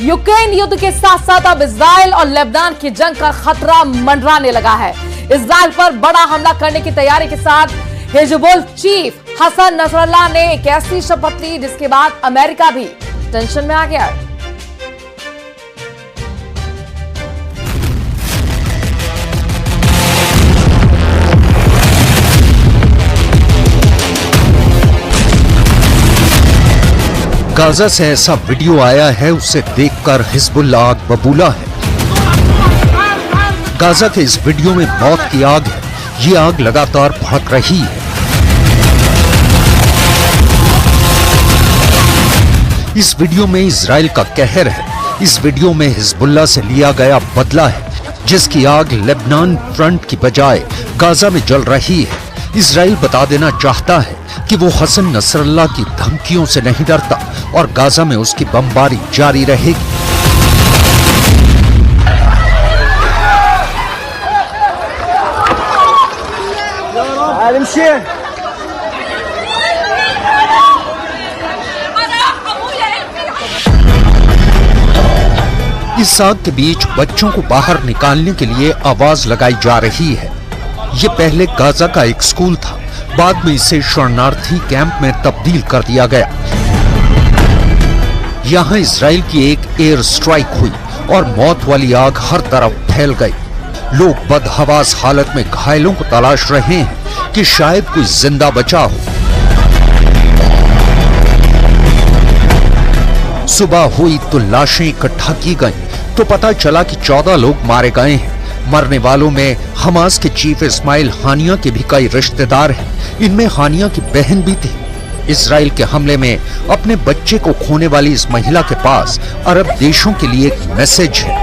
Ukraine युद्ध के साथ साथ अब इजराइल और लेबनान की जंग का खतरा मंडराने लगा है। इजराइल पर बड़ा हमला करने की तैयारी के साथ हिजबुल चीफ हसन नसरल्लाह ने एक ऐसी शपथ ली जिसके बाद अमेरिका भी टेंशन में आ गया। गाजा से ऐसा वीडियो आया है, उसे देखकर हिजबुल्लाह आग बबूला है। गाजा के इस वीडियो में मौत की आग है। ये आग लगातार भड़क रही है। इस वीडियो में इजराइल का कहर है। इस वीडियो में हिजबुल्लाह से लिया गया बदला है, जिसकी आग लेबनान फ्रंट की बजाय गाजा में जल रही है। इजराइल बता देना चाहता है कि वो हसन नसरल्लाह की धमकियों से नहीं डरता और गाजा में उसकी बमबारी जारी रहेगी। इस आग के बीच बच्चों को बाहर निकालने के लिए आवाज लगाई जा रही है। ये पहले गाजा का एक स्कूल था, बाद में इसे शरणार्थी कैंप में तब्दील कर दिया गया। यहाँ इजराइल की एक एयर स्ट्राइक हुई और मौत वाली आग हर तरफ फैल गई। लोग बदहवास हालत में घायलों को तलाश रहे हैं कि शायद कोई जिंदा बचा हो। सुबह हुई तो लाशें इकट्ठा की गईं, तो पता चला कि 14 लोग मारे गए हैं। मरने वालों में हमास के चीफ इस्माइल हानिया के भी कई रिश्तेदार हैं। इनमें हानिया की बहन भी थी। इजराइल के हमले में अपने बच्चे को खोने वाली इस महिला के पास अरब देशों के लिए एक मैसेज है।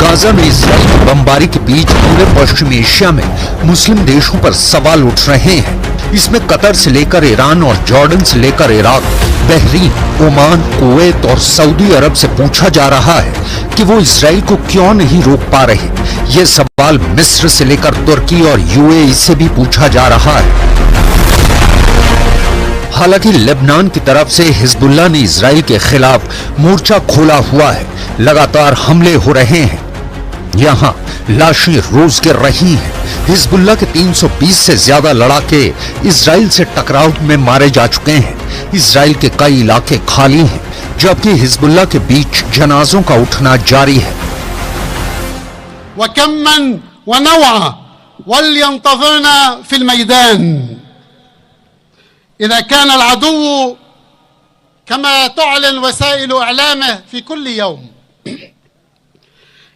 गाजा में इजराइल की बमबारी के बीच पूरे पश्चिमी एशिया में मुस्लिम देशों पर सवाल उठ रहे हैं। इसमें कतर से लेकर ईरान और जॉर्डन से लेकर इराक, बहरीन, ओमान, कुवैत और सऊदी अरब से पूछा जा रहा है कि वो इजराइल को क्यों नहीं रोक पा रहे। ये सवाल मिस्र से लेकर तुर्की और यूएई से भी पूछा जा रहा है। हालांकि लेबनान की तरफ से हिजबुल्लाह ने इजराइल के खिलाफ मोर्चा खोला हुआ है। लगातार हमले हो रहे हैं। यहाँ लाशें रोज गिर रही हैं। हिजबुल्लाह के 320 से ज्यादा लड़ाके इजराइल से टकराव में मारे जा चुके हैं। इजराइल के कई इलाके खाली हैं, जबकि हिजबुल्लाह के बीच जनाजों का उठना जारी है। वकम्मन वनवा वल्यंतज़िरना फिल मैदान इज़ा कान अल-अदू कमा तुअलिन वसाइल इअलामिह फी कुल्ल यौम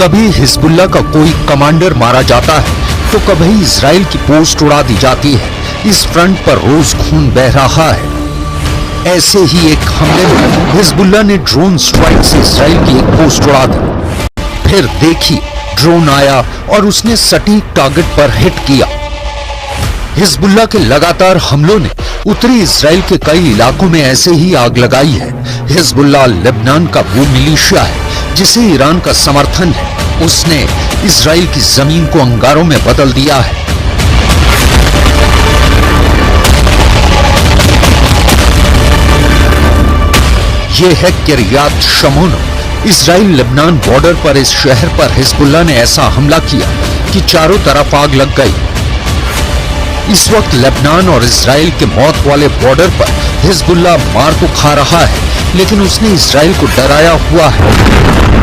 कभी हिजबुल्लाह का कोई कमांडर मारा जाता है तो कभी इजराइल की पोस्ट उड़ा दी जाती है। इस फ्रंट पर रोज खून बह रहा है। ऐसे ही एक हमले में हिजबुल्लाह ने ड्रोन स्ट्राइक से इजराइल की एक पोस्ट उड़ा दी। फिर देखिए, ड्रोन आया और उसने सटीक टारगेट पर हिट किया। हिजबुल्लाह के लगातार हमलों ने उत्तरी इजराइल के कई इलाकों में ऐसे ही आग लगाई है। हिजबुल्लाह लेबनान का वो मिलिशिया है जिसे ईरान का समर्थन है। उसने इजराइल की जमीन को अंगारों में बदल दिया है। ये है Kiryat Shamon. Israel Lebanon border पर इस शहर पर हिजबुल्लाह ने ऐसा हमला किया कि चारों तरफ आग लग गई। इस वक्त लेबनान और इजराइल के मौत वाले बॉर्डर पर हिजबुल्लाह मार तो खा रहा है, लेकिन उसने इजराइल को डराया हुआ है।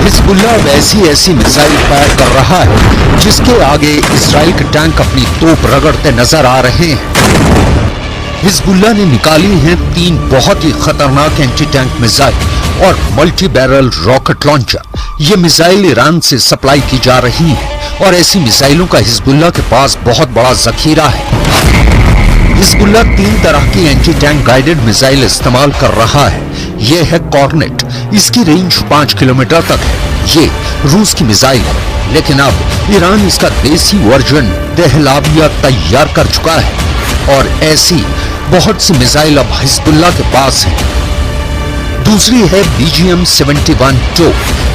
हिजबुल्लाह ऐसी मिसाइल फायर कर रहा है जिसके आगे इजराइल के टैंक अपनी तोप रगड़ते नजर आ रहे हैं। हिजबुल्लाह ने निकाली हैं 3 बहुत ही खतरनाक एंटी टैंक मिसाइल और मल्टी बैरल रॉकेट लॉन्चर। ये मिसाइल ईरान से सप्लाई की जा रही है और ऐसी मिसाइलों का हिजबुल्लाह के पास बहुत बड़ा जखीरा है। हिजबुल्लाह 3 तरह की एंटी टैंक गाइडेड मिसाइल इस्तेमाल कर रहा है। ये है कॉर्नेट, इसकी रेंज 5 किलोमीटर तक है। ये रूस की मिसाइल है, लेकिन अब ईरान इसका देसी वर्जन दहलाविया तैयार कर चुका है और ऐसी बहुत सी मिसाइल अब हिजबुल्लाह के पास है। दूसरी है BGM-71-2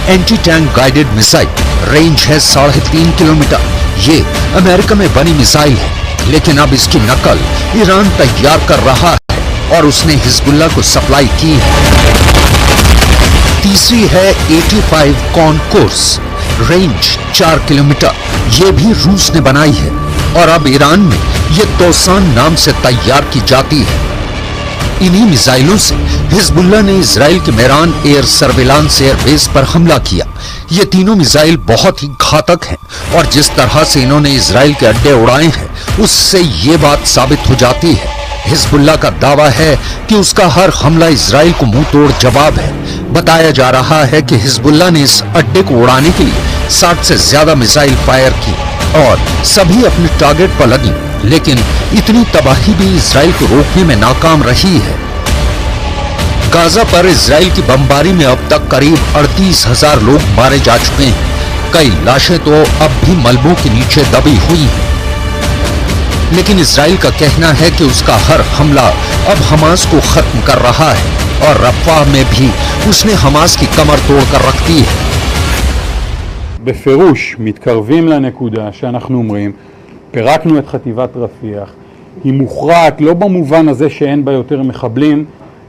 anti tank guided missile, range है 3.5 किलोमीटर। ये अमेरिका में बनी मिसाइल है, लेकिन अब इसकी नकल ईरान तैयार कर रहा है और उसने हिजबुल्लाह को सप्लाई की है। तीसरी है 85 कॉनकोर्स, रेंज 4 किलोमीटर। ये भी रूस ने बनाई है और अब ईरान में ये तोसान नाम से तैयार की जाती है। इन्हीं मिसाइलों से हिजबुल्लाह ने इजराइल के मेरान एयर सर्विलांस एयरबेस पर हमला किया। ये तीनों मिसाइल बहुत ही घातक हैं और जिस तरह से इन्होंने इजराइल के अड्डे उड़ाए हैं, उससे ये बात साबित हो जाती है। हिजबुल्लाह का दावा है कि उसका हर हमला इजराइल को मुंह तोड़ जवाब है। बताया जा रहा है कि हिजबुल्लाह ने इस अड्डे को उड़ाने के लिए 60 से ज्यादा मिसाइल फायर की और सभी अपने टारगेट पर लगी, लेकिन इतनी तबाही भी इजराइल को रोकने में नाकाम रही है। गाजा पर इजराइल की बमबारी में अब तक करीब 38,000 लोग मारे जा चुके हैं। कई लाशें तो अब भी मलबों के नीचे दबी हुई हैं। लेकिन इजराइल का कहना है कि उसका हर हमला अब हमास को खत्म कर रहा है और रफ़ाह में भी उसने हमास की कमर तोड़कर रख दी है। בפירוש מתקרבים לנקודה שאנחנו אומרים, פירקנו את חטיבת רפיח, היא מוכרעת לא במובן הזה שאין בה יותר מחבלים,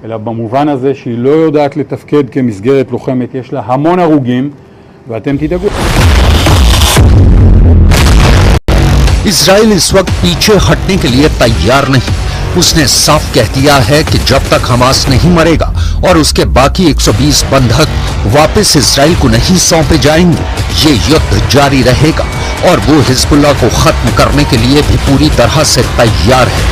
אלא במובן הזה שהיא לא יודעת לתפקד כמסגרת לוחמת, יש לה המון הרוגים, ואתם תדאגו. इजराइल इस वक्त पीछे हटने के लिए तैयार नहीं। उसने साफ कह दिया है कि जब तक हमास नहीं मरेगा और उसके बाकी 120 बंधक वापस इजराइल को नहीं सौंपे जाएंगे, ये युद्ध जारी रहेगा और वो हिजबुल्लाह को खत्म करने के लिए भी पूरी तरह से तैयार है।